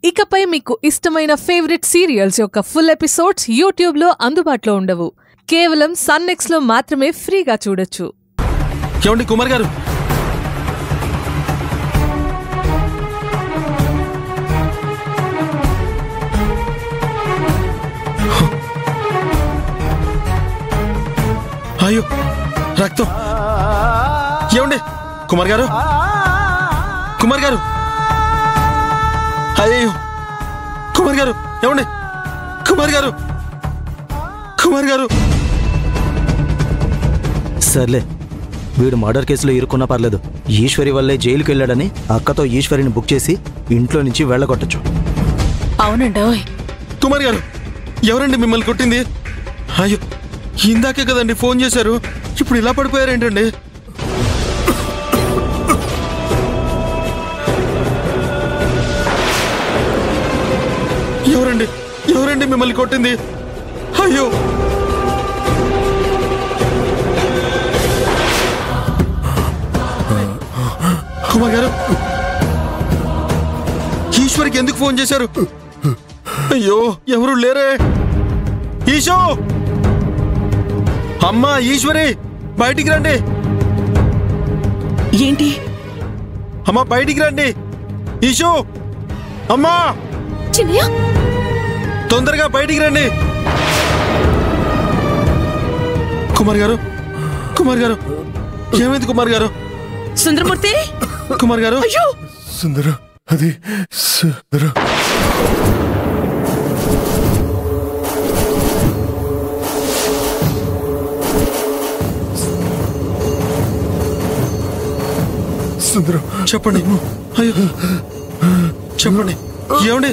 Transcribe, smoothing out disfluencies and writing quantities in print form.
ఇకపై మీకు ఇష్టమైన ఫేవరెట్ సీరియల్స్ యొక్క ఫుల్ ఎపిసోడ్స్ యూట్యూబ్లో అందుబాటులో ఉండవు. కేవలం సన్నెక్స్లో మాత్రమే ఫ్రీగా చూడొచ్చు. ఏమండి కుమార్ గారు, అయ్యో రక్తం. ఏమండి కుమార్ గారు, కుమార్ గారు, అయ్యో కుమార్ గారు, ఏమండి కుమార్ గారు, కుమార్ గారు. సర్లే, వీడు మర్డర్ కేసులో ఇరుక్కున్నా పర్లేదు. ఈశ్వరి వల్లే జైలుకి వెళ్ళాడని అక్కతో ఈశ్వరిని బుక్ చేసి ఇంట్లో నుంచి వెళ్ళగొట్టచ్చు. అవునండి. కుమార్ గారు, ఎవరండి మిమ్మల్ని కొట్టింది? అయ్యో ఇందాకే కదండి ఫోన్ చేశారు, ఇప్పుడు ఇలా పడిపోయారేంటండి? ఎవరండి ఎవరండి మిమ్మల్ని కొట్టింది? అయ్యో కుమార్ గారు, ఈశ్వరికి ఎందుకు ఫోన్ చేశారు? అయ్యో ఎవరు లేరే. ఈశో, అమ్మా ఈశ్వరి, బయటికి రండి. ఏంటి? అమ్మా బయటికి రండి. ఈశో, అమ్మా చిన్నయ్య, తొందరగా బయటికి రండి. కుమార్ గారు, కుమార్ గారు, ఏమైంది కుమార్ గారు? సుందరమూర్తి, కుమార్ గారు. అయ్యో సుందర, అది సుందర. సుందరం, చెప్పండి. అయ్యో చెప్పండి. ఏమండి